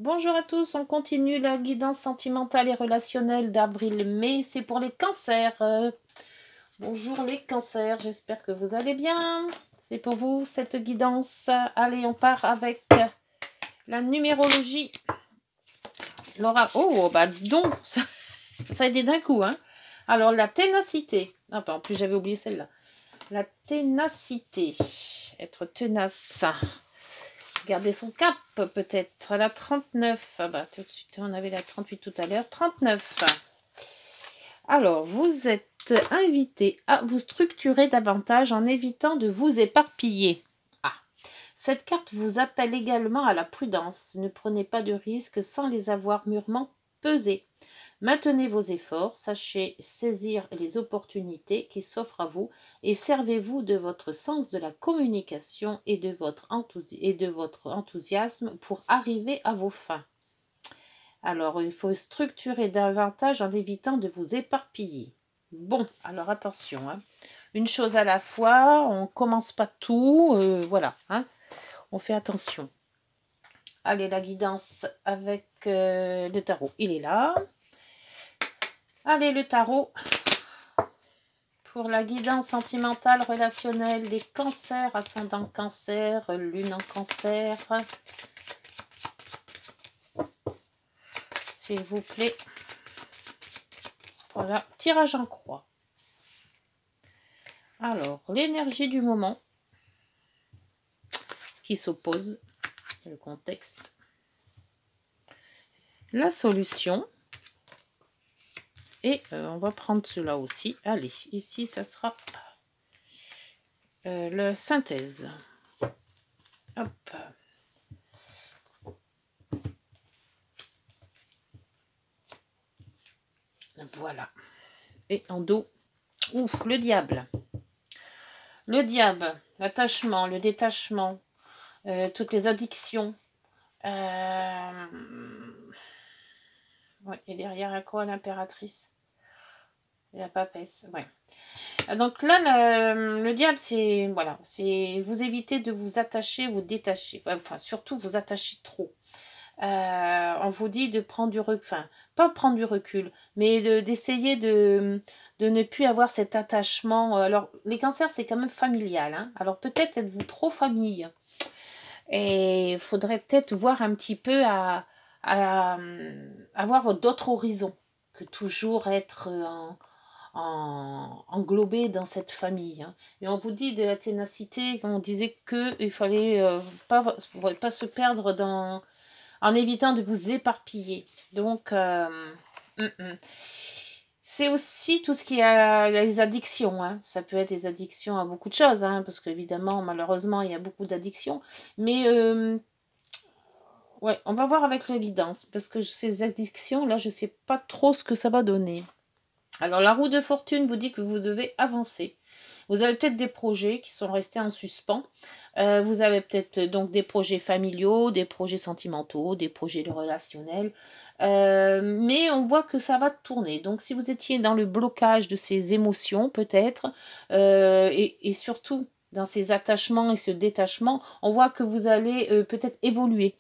Bonjour à tous, on continue la guidance sentimentale et relationnelle d'avril-mai. C'est pour les cancers. Bonjour les cancers, j'espère que vous allez bien. C'est pour vous cette guidance. Allez, on part avec la numérologie. Laura, oh, bah donc, ça a été d'un coup, hein. Alors, la ténacité. Ah, bah, en plus, j'avais oublié celle-là. La ténacité. Être tenace. Garder son cap, peut-être. La 39. Ah bah, tout de suite, on avait la 38 tout à l'heure. 39. Alors, vous êtes invité à vous structurer davantage en évitant de vous éparpiller. Ah, cette carte vous appelle également à la prudence. Ne prenez pas de risques sans les avoir mûrement pesés. Maintenez vos efforts, sachez saisir les opportunités qui s'offrent à vous et servez-vous de votre sens de la communication et de votre enthousiasme pour arriver à vos fins. Alors, il faut structurer davantage en évitant de vous éparpiller. Bon, alors attention, hein. Une chose à la fois, on ne commence pas tout, voilà, hein. On fait attention. Allez, la guidance avec le tarot, il est là. Allez, le tarot, pour la guidance sentimentale, relationnelle, des cancers, ascendant cancer, lune en cancer. S'il vous plaît. Voilà, tirage en croix. Alors, l'énergie du moment, ce qui s'oppose, le contexte, la solution. Et on va prendre cela aussi. Allez, ici, ça sera la synthèse. Hop. Voilà. Et en dos, ouf, le diable. Le diable, l'attachement, le détachement, toutes les addictions. Ouais, et derrière, à quoi l'impératrice? La papesse, ouais. Donc là, le diable, c'est voilà, c'est vous éviter de vous attacher, vous détacher. Enfin, surtout vous attacher trop. On vous dit de prendre du recul, enfin, pas prendre du recul, mais d'essayer de ne plus avoir cet attachement. Alors, les cancers, c'est quand même familial, hein. Alors, peut-être êtes-vous trop famille. Et il faudrait peut-être voir un petit peu à avoir d'autres horizons que toujours être englobé dans cette famille, hein. Et on vous dit de la ténacité, on disait qu'il fallait pas se perdre en évitant de vous éparpiller. Donc, c'est aussi tout ce qui a les addictions, hein. Ça peut être des addictions à beaucoup de choses, hein, parce qu'évidemment, malheureusement, il y a beaucoup d'addictions. Mais, ouais, on va voir avec la guidance, parce que ces addictions-là, je ne sais pas trop ce que ça va donner. Alors, la roue de fortune vous dit que vous devez avancer. Vous avez peut-être des projets qui sont restés en suspens. Vous avez peut-être donc des projets familiaux, des projets sentimentaux, des projets relationnels. Mais on voit que ça va tourner. Donc, si vous étiez dans le blocage de ces émotions, peut-être, et surtout dans ces attachements et ce détachement, on voit que vous allez peut-être évoluer.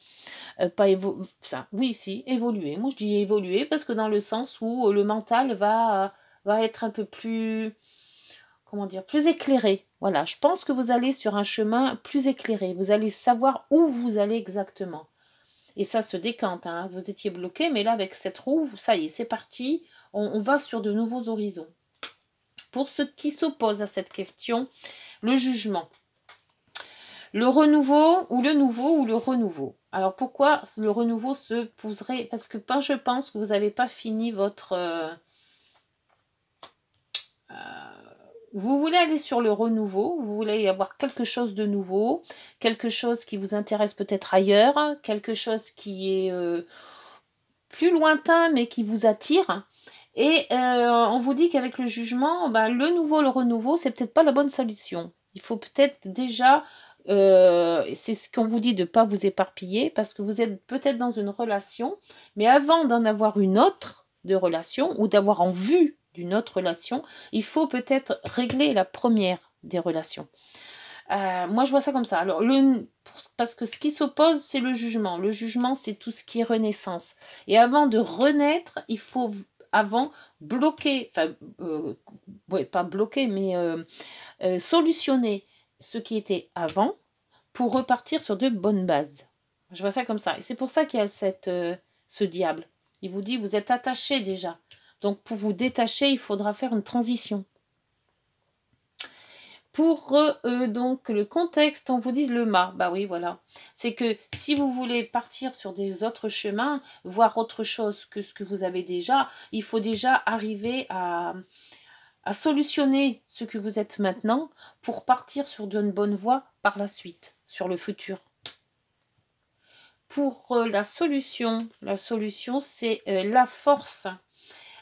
Oui, si, évoluer. Moi, je dis évoluer parce que dans le sens où le mental va être un peu plus, comment dire, plus éclairé. Voilà, je pense que vous allez sur un chemin plus éclairé. Vous allez savoir où vous allez exactement. Et ça se décante, hein. Vous étiez bloqué, mais là, avec cette roue, ça y est, c'est parti. On va sur de nouveaux horizons. Pour ceux qui s'opposent à cette question, le jugement. Le renouveau ou le nouveau ou le renouveau. Alors pourquoi le renouveau se poserait? Parce que je pense que vous n'avez pas fini votre... vous voulez aller sur le renouveau, vous voulez avoir quelque chose de nouveau, quelque chose qui vous intéresse peut-être ailleurs, quelque chose qui est plus lointain mais qui vous attire. Et on vous dit qu'avec le jugement, le nouveau, le renouveau, c'est peut-être pas la bonne solution. Il faut peut-être déjà... c'est ce qu'on vous dit de ne pas vous éparpiller parce que vous êtes peut-être dans une relation, mais avant d'en avoir une autre de relation ou d'avoir en vue d'une autre relation, il faut peut-être régler la première des relations. Moi, je vois ça comme ça. Alors, parce que ce qui s'oppose, c'est le jugement. Le jugement, c'est tout ce qui est renaissance. Et avant de renaître, il faut avant bloquer, enfin, ouais, pas bloquer, mais solutionner ce qui était avant pour repartir sur de bonnes bases. Je vois ça comme ça. Et c'est pour ça qu'il y a ce diable. Il vous dit, vous êtes attaché déjà. Donc, pour vous détacher, il faudra faire une transition. Pour donc le contexte, on vous dit le mât. Bah oui, voilà. C'est que si vous voulez partir sur des autres chemins, voir autre chose que ce que vous avez déjà, il faut déjà arriver à solutionner ce que vous êtes maintenant pour partir sur d'une bonne voie par la suite, sur le futur. Pour la solution c'est la force.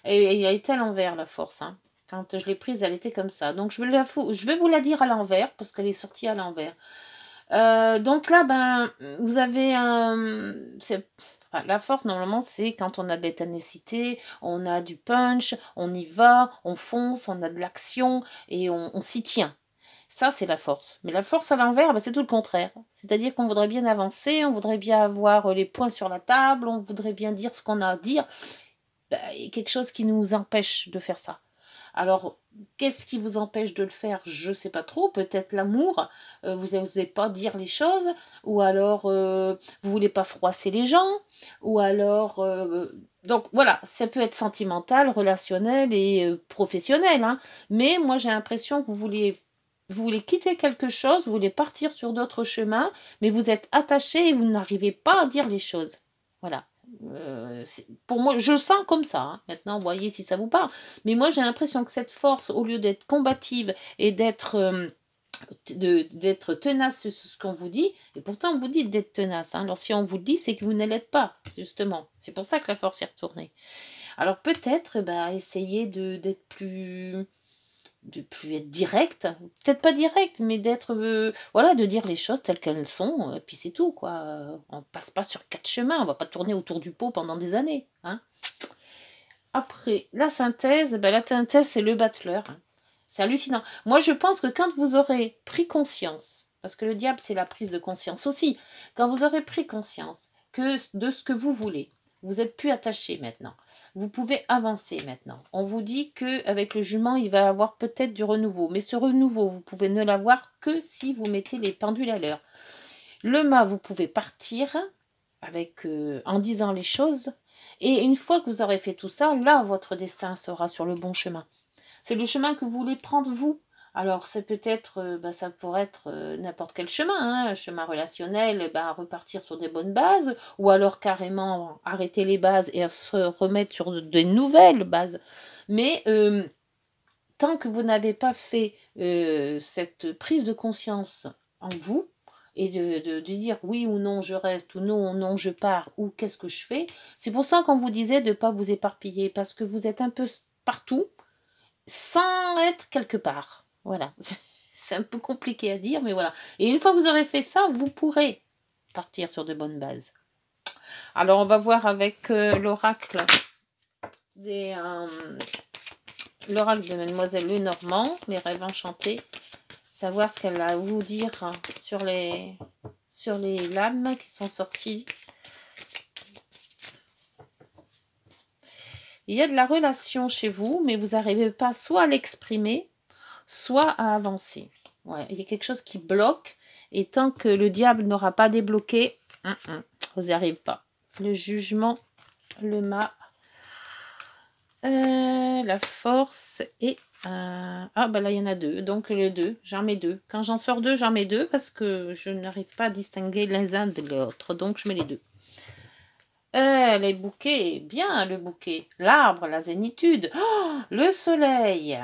Et elle a été à l'envers, la force. Hein. Quand je l'ai prise, elle était comme ça. Donc, je vais vous la dire à l'envers, parce qu'elle est sortie à l'envers. Donc là, ben, vous avez un... Enfin, la force, normalement, c'est quand on a de la ténacité, on a du punch, on y va, on fonce, on a de l'action, et on s'y tient. Ça, c'est la force. Mais la force à l'envers, ben, c'est tout le contraire. C'est-à-dire qu'on voudrait bien avancer, on voudrait bien avoir les points sur la table, on voudrait bien dire ce qu'on a à dire. Ben, il y a quelque chose qui nous empêche de faire ça. Alors, qu'est-ce qui vous empêche de le faire? Je ne sais pas trop. Peut-être l'amour. Vous n'osez pas dire les choses. Ou alors, vous ne voulez pas froisser les gens. Ou alors... donc, voilà. Ça peut être sentimental, relationnel et professionnel. Hein. Mais moi, j'ai l'impression que vous voulez quitter quelque chose. Vous voulez partir sur d'autres chemins. Mais vous êtes attaché et vous n'arrivez pas à dire les choses. Voilà. Pour moi, je le sens comme ça. Hein. Maintenant, vous voyez si ça vous parle. Mais moi, j'ai l'impression que cette force, au lieu d'être combative et d'être tenace sur ce qu'on vous dit, et pourtant on vous dit d'être tenace. Hein. Alors si on vous le dit, c'est que vous ne l'êtes pas, justement. C'est pour ça que la force est retournée. Alors peut-être, essayez d'être plus être direct, peut-être pas direct, mais d'être, voilà, de dire les choses telles qu'elles sont, et puis c'est tout, quoi. On passe pas sur 4 chemins, on va pas tourner autour du pot pendant des années, hein. Après, la synthèse, c'est le battleur. Hein. C'est hallucinant. Moi, je pense que quand vous aurez pris conscience, parce que le diable, c'est la prise de conscience aussi, quand vous aurez pris conscience de ce que vous voulez, vous n'êtes plus attaché maintenant. Vous pouvez avancer maintenant. On vous dit qu'avec le jugement, il va y avoir peut-être du renouveau. Mais ce renouveau, vous pouvez ne l'avoir que si vous mettez les pendules à l'heure. Le mât, vous pouvez partir en disant les choses. Et une fois que vous aurez fait tout ça, là, votre destin sera sur le bon chemin. C'est le chemin que vous voulez prendre, vous. Alors, c'est peut-être, ça pourrait être n'importe quel chemin, hein, un chemin relationnel, repartir sur des bonnes bases, ou alors carrément arrêter les bases et se remettre sur de nouvelles bases. Mais tant que vous n'avez pas fait cette prise de conscience en vous, et de dire oui ou non je reste, ou non je pars, ou qu'est-ce que je fais, c'est pour ça qu'on vous disait de ne pas vous éparpiller, parce que vous êtes un peu partout, sans être quelque part. Voilà. C'est un peu compliqué à dire, mais voilà. Et une fois que vous aurez fait ça, vous pourrez partir sur de bonnes bases. Alors, on va voir avec l'oracle l'oracle de Mademoiselle Lenormand, les rêves enchantés, savoir ce qu'elle a à vous dire sur les lames qui sont sorties. Il y a de la relation chez vous, mais vous n'arrivez pas soit à l'exprimer, soit à avancer. Ouais, il y a quelque chose qui bloque, et tant que le diable n'aura pas débloqué, vous n'y arrivez pas. Le jugement, le mât, la force et... là, il y en a 2, donc le 2, j'en mets 2. Quand j'en sors 2, j'en mets 2, parce que je n'arrive pas à distinguer les uns de l'autre, donc je mets les 2. Les bouquets, bien le bouquet. L'arbre, la zénitude. Oh, le soleil.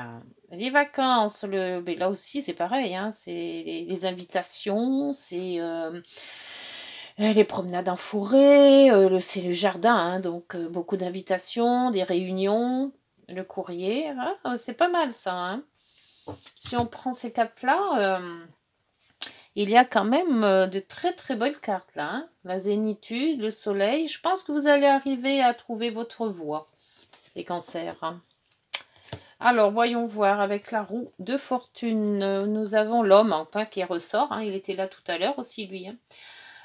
Les vacances. Mais là aussi, c'est pareil. Hein, c'est les invitations. C'est les promenades en forêt. C'est le jardin. Hein, donc, beaucoup d'invitations, des réunions. Le courrier. Hein, c'est pas mal, ça. Hein. Si on prend ces 4-là... il y a quand même de très très belles cartes là. Hein. La zénitude, le soleil. Je pense que vous allez arriver à trouver votre voie, les cancers. Hein. Alors, voyons voir, avec la roue de fortune, nous avons l'homme, enfin, qui ressort, hein, il était là tout à l'heure aussi, lui. Hein.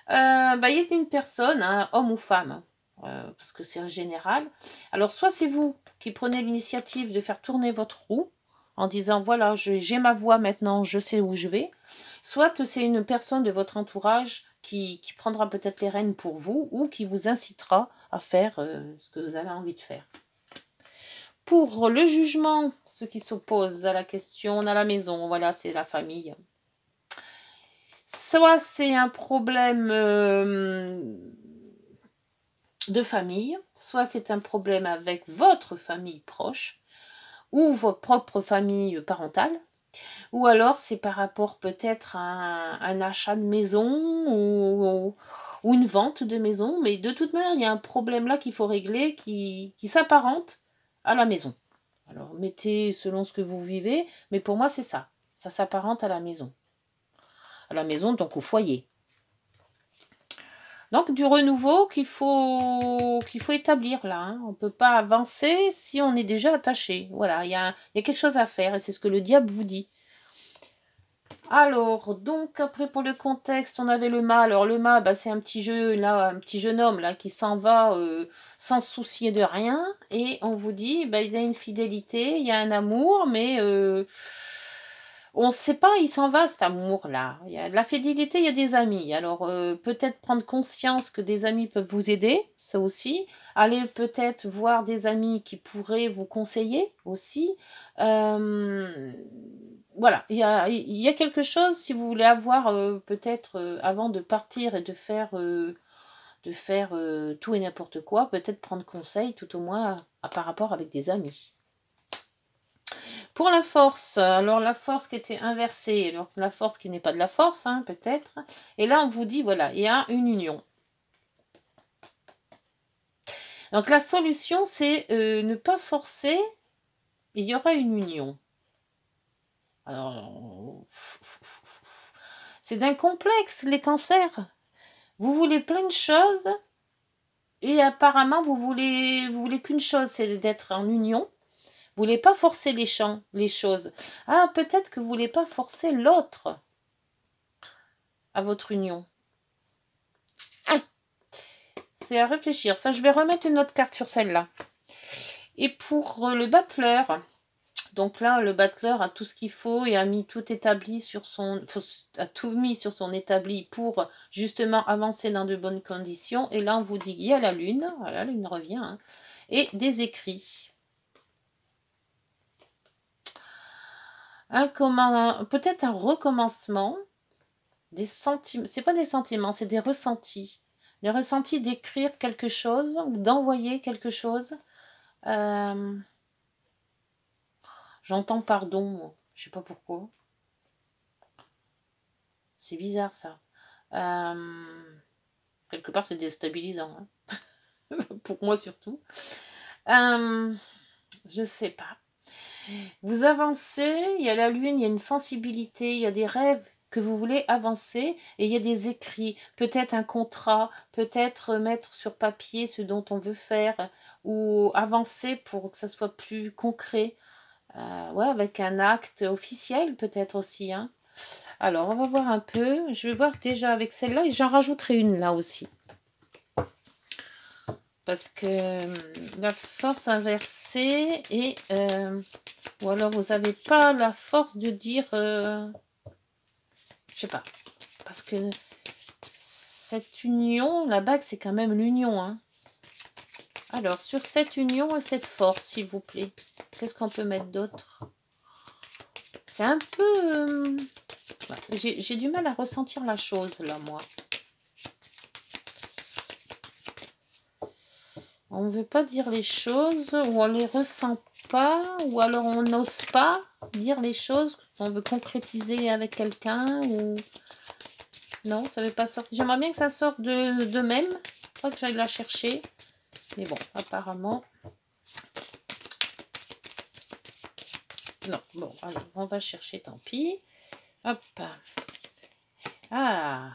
Il y a une personne, hein, homme ou femme, parce que c'est en général. Alors, soit c'est vous qui prenez l'initiative de faire tourner votre roue, en disant, voilà, j'ai ma voix maintenant, je sais où je vais. Soit c'est une personne de votre entourage qui prendra peut-être les rênes pour vous, ou qui vous incitera à faire ce que vous avez envie de faire. Pour le jugement, ceux qui s'opposent à la question, on a la maison, voilà, c'est la famille. Soit c'est un problème de famille, soit c'est un problème avec votre famille proche, ou votre propre famille parentale, ou alors c'est par rapport peut-être à un achat de maison, ou une vente de maison, mais de toute manière, il y a un problème là qu'il faut régler qui s'apparente à la maison. Alors, mettez selon ce que vous vivez, mais pour moi, c'est ça. Ça s'apparente à la maison. À la maison, donc au foyer. Donc, du renouveau qu'il faut établir là. Hein. On ne peut pas avancer si on est déjà attaché. Voilà, il y a quelque chose à faire et c'est ce que le diable vous dit. Alors, donc, après, pour le contexte, on avait le mât. Alors, le mât, c'est un petit jeune homme là, qui s'en va sans se soucier de rien. Et on vous dit, il y a une fidélité, il y a un amour, mais on ne sait pas, il s'en va cet amour-là. Il y a de la fidélité, il y a des amis. Alors, peut-être prendre conscience que des amis peuvent vous aider, ça aussi. Aller peut-être voir des amis qui pourraient vous conseiller aussi. Voilà, il y a quelque chose, si vous voulez avoir peut-être, avant de partir et de faire tout et n'importe quoi, peut-être prendre conseil, tout au moins par rapport avec des amis. Pour la force, alors la force qui était inversée, alors la force qui n'est pas de la force, hein, peut-être. Et là, on vous dit, voilà, il y a une union. Donc la solution, c'est ne pas forcer, il y aura une union. Alors, c'est d'un complexe, les cancers. Vous voulez plein de choses et apparemment, vous voulez qu'une chose, c'est d'être en union. Vous voulez pas forcer les choses. Ah, peut-être que vous voulez pas forcer l'autre à votre union. C'est à réfléchir. Ça, je vais remettre une autre carte sur celle-là. Et pour le battleur, donc là, le battleur a tout ce qu'il faut et a mis tout établi a tout mis sur son établi pour justement avancer dans de bonnes conditions. Et là, on vous dit, il y a la lune, voilà, la lune revient, hein, et des écrits. Peut-être un recommencement, des sentiments, c'est pas des sentiments, c'est des ressentis. Des ressentis d'écrire quelque chose ou d'envoyer quelque chose. J'entends pardon, je sais pas pourquoi. C'est bizarre ça. Quelque part c'est déstabilisant. Hein. Pour moi surtout. Je sais pas. Vous avancez, il y a la lune, il y a une sensibilité, il y a des rêves que vous voulez avancer et il y a des écrits, peut-être un contrat, peut-être mettre sur papier ce dont on veut faire ou avancer pour que ça soit plus concret. Avec un acte officiel peut-être aussi. Hein. Alors, on va voir un peu. Je vais voir déjà avec celle-là et j'en rajouterai une là aussi. Parce que la force inversée et... ou alors vous n'avez pas la force de dire... je sais pas. Parce que cette union, la bague, c'est quand même l'union. Hein. Alors, sur cette union et cette force, s'il vous plaît. Qu'est-ce qu'on peut mettre d'autre? C'est un peu... j'ai du mal à ressentir la chose, là, moi. On ne veut pas dire les choses, ou on les ressent pas, ou alors on n'ose pas dire les choses qu'on veut concrétiser avec quelqu'un, ou... Non, ça ne veut pas sortir. J'aimerais bien que ça sorte de même. Pas que j'aille la chercher. Mais bon, apparemment... Non, bon, allez, on va chercher, tant pis. Hop. Ah.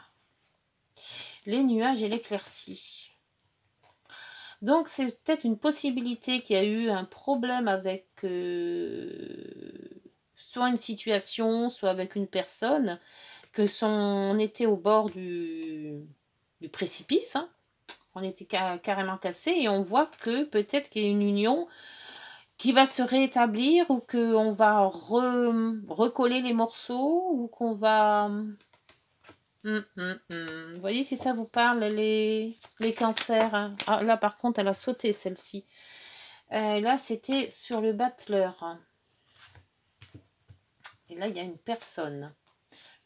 Les nuages et l'éclaircie. Donc, c'est peut-être une possibilité qu'il y a eu un problème avec soit une situation, soit avec une personne, on était au bord du précipice, hein. On était carrément cassé et on voit que peut-être qu'il y a une union qui va se rétablir ou qu'on va recoller les morceaux ou qu'on va... Vous voyez si ça vous parle, les cancers, hein. Ah, là, par contre, elle a sauté, celle-ci. Là, c'était sur le battleur. Et là, il y a une personne.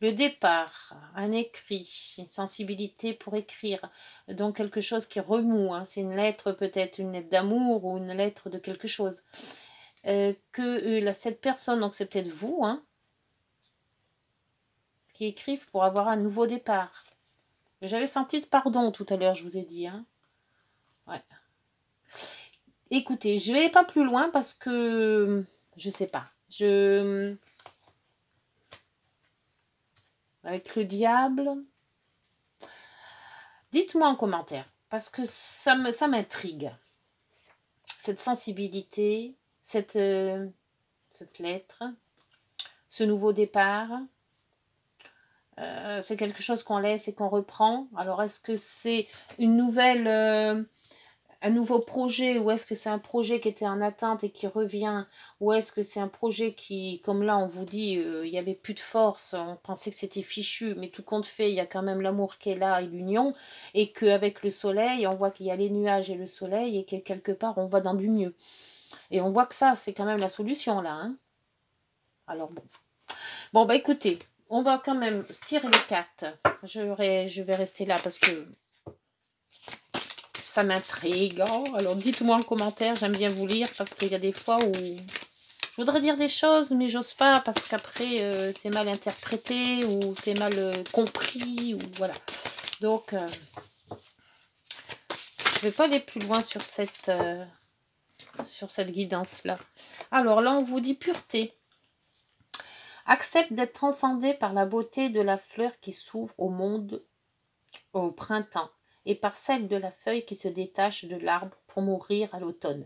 Le départ, un écrit, une sensibilité pour écrire. Donc, quelque chose qui remue. Hein. C'est une lettre, peut-être une lettre d'amour ou une lettre de quelque chose. Cette personne, donc c'est peut-être vous, hein, qui écrivent pour avoir un nouveau départ. J'avais senti de pardon tout à l'heure, je vous ai dit. Hein. Ouais. Écoutez, je vais pas plus loin parce que je sais pas. Avec le diable. Dites-moi en commentaire parce que ça m'intrigue. Cette sensibilité, cette lettre, ce nouveau départ. C'est quelque chose qu'on laisse et qu'on reprend. Alors, est-ce que c'est une nouvelle, un nouveau projet ou est-ce que c'est un projet qui était en attente et qui revient ou est-ce que c'est un projet qui, comme là, on vous dit, il n'y avait plus de force, on pensait que c'était fichu, mais tout compte fait, il y a quand même l'amour qui est là et l'union et qu'avec le soleil, on voit qu'il y a les nuages et le soleil et que quelque part, on va dans du mieux. Et on voit que ça, c'est quand même la solution, là. Hein. Alors, bon. Bon, bah écoutez, on va quand même tirer les cartes. Je vais rester là parce que ça m'intrigue. Oh, alors, dites-moi en commentaire, j'aime bien vous lire parce qu'il y a des fois où je voudrais dire des choses, mais j'ose pas parce qu'après, c'est mal interprété ou c'est mal compris. Ou voilà. Donc, je vais pas aller plus loin sur cette guidance-là. Alors là, on vous dit pureté. Accepte d'être transcendé par la beauté de la fleur qui s'ouvre au monde au printemps et par celle de la feuille qui se détache de l'arbre pour mourir à l'automne.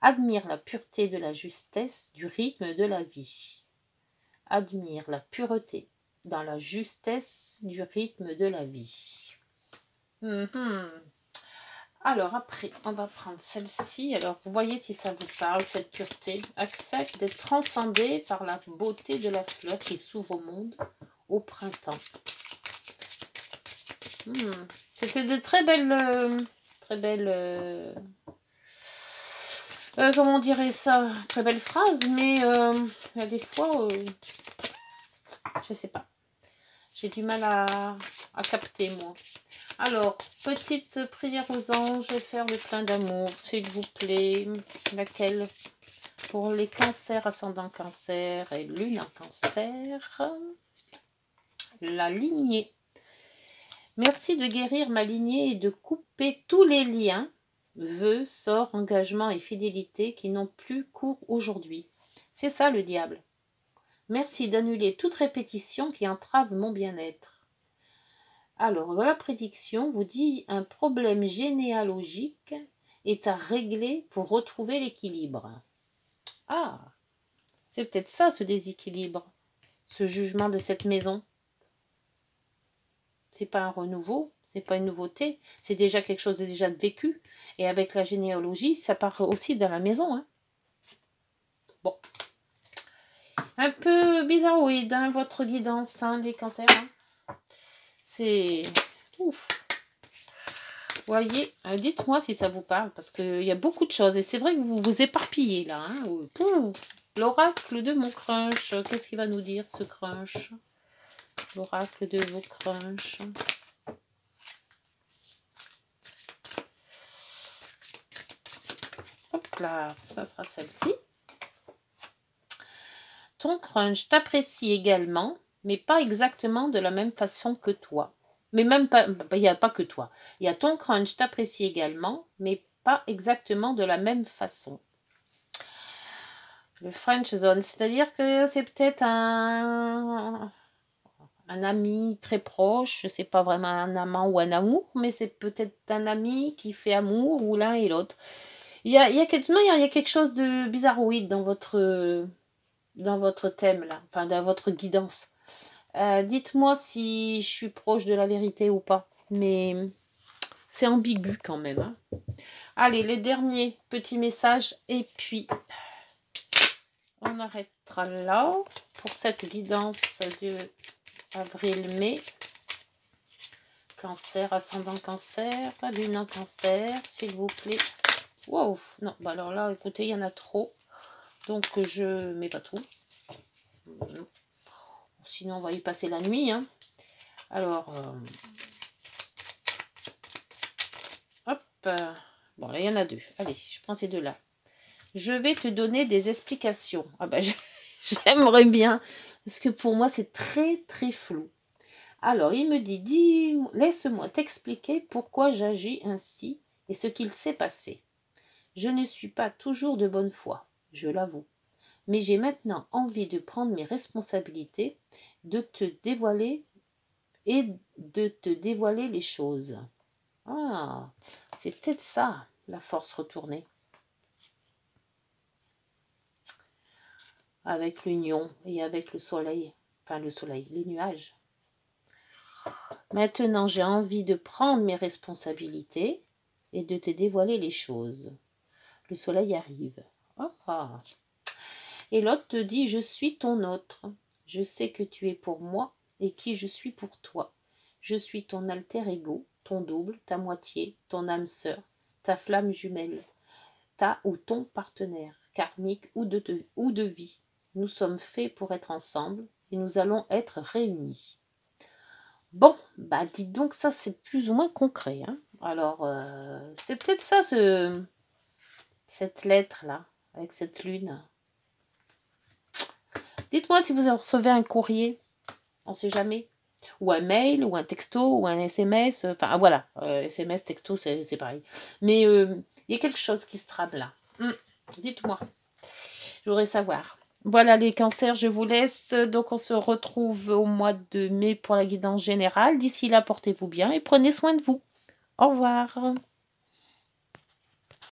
Admire la pureté de la justesse du rythme de la vie. Admire la pureté dans la justesse du rythme de la vie. Alors après, on va prendre celle-ci. Alors, vous voyez si ça vous parle, cette pureté. Accepte d'être transcendé par la beauté de la fleur qui s'ouvre au monde au printemps. C'était de très belles... comment on dirait ça? Très belles phrases, mais il y a des fois, je sais pas. J'ai du mal à capter, moi. Alors, petite prière aux anges, faire le plein d'amour, s'il vous plaît. Laquelle? Pour les cancers, ascendant cancer et lune en cancer. La lignée. Merci de guérir ma lignée et de couper tous les liens, vœux, sorts, engagements et fidélités qui n'ont plus cours aujourd'hui. C'est ça le diable. Merci d'annuler toute répétition qui entrave mon bien-être. Alors, la prédiction vous dit un problème généalogique est à régler pour retrouver l'équilibre. Ah, c'est peut-être ça ce déséquilibre, ce jugement de cette maison. C'est pas un renouveau, c'est pas une nouveauté, c'est déjà quelque chose de déjà vécu. Et avec la généalogie, ça part aussi dans la maison. Hein. Bon. Un peu bizarroïde, hein, votre guidance, hein, les cancers. Hein. C'est ouf. Voyez, dites-moi si ça vous parle, parce qu'il y a beaucoup de choses. Et c'est vrai que vous vous éparpillez là. Hein. L'oracle de mon crunch. Qu'est-ce qu'il va nous dire, ce crunch? L'oracle de vos crunchs. Hop là, ça sera celle-ci. Ton crunch t'apprécie également, mais pas exactement de la même façon que toi. Mais même pas, il n'y a pas que toi. Il y a ton crunch t'apprécie également, mais pas exactement de la même façon. Le French Zone, c'est-à-dire que c'est peut-être un un ami très proche, c'est pas vraiment un amant ou un amour, mais c'est peut-être un ami qui fait amour ou l'un et l'autre. Il y a quelque chose de bizarroïde dans votre thème là, enfin dans votre guidance. Dites-moi si je suis proche de la vérité ou pas, mais c'est ambigu quand même. Hein. Allez, les derniers petits messages et puis on arrêtera là pour cette guidance de avril-mai. Cancer, ascendant cancer, lune en cancer, s'il vous plaît. Wow, non, bah alors là, écoutez, il y en a trop. Donc, je mets pas tout. Non. Sinon, on va y passer la nuit. Hein. Alors, hop. Bon, là, il y en a deux. Allez, je prends ces deux-là. Je vais te donner des explications. Ah bah, j'aimerais bien. Parce que pour moi, c'est très, très flou. Alors, il me dit, laisse-moi t'expliquer pourquoi j'agis ainsi et ce qu'il s'est passé. Je ne suis pas toujours de bonne foi, je l'avoue. Mais j'ai maintenant envie de prendre mes responsabilités, de te dévoiler les choses. Ah, c'est peut-être ça, la force retournée. Avec l'union et avec le soleil, les nuages. Maintenant, j'ai envie de prendre mes responsabilités et de te dévoiler les choses. Le soleil arrive. Ah. Et l'autre te dit, je suis ton autre. Je sais que tu es pour moi et qui je suis pour toi. Je suis ton alter ego, ton double, ta moitié, ton âme sœur, ta flamme jumelle, ta ou ton partenaire, karmique ou de vie. Nous sommes faits pour être ensemble et nous allons être réunis. Bon, bah dites donc, ça c'est plus ou moins concret. Hein. Alors, c'est peut-être ça, cette lettre-là, avec cette lune. Dites-moi si vous recevez un courrier, on ne sait jamais. Ou un mail, ou un texto, ou un SMS. Enfin, voilà, SMS, texto, c'est pareil. Mais il y a quelque chose qui se trame là. Dites-moi, je voudrais savoir. Voilà les cancers, je vous laisse. Donc on se retrouve au mois de mai pour la guidance générale. D'ici là, portez-vous bien et prenez soin de vous. Au revoir.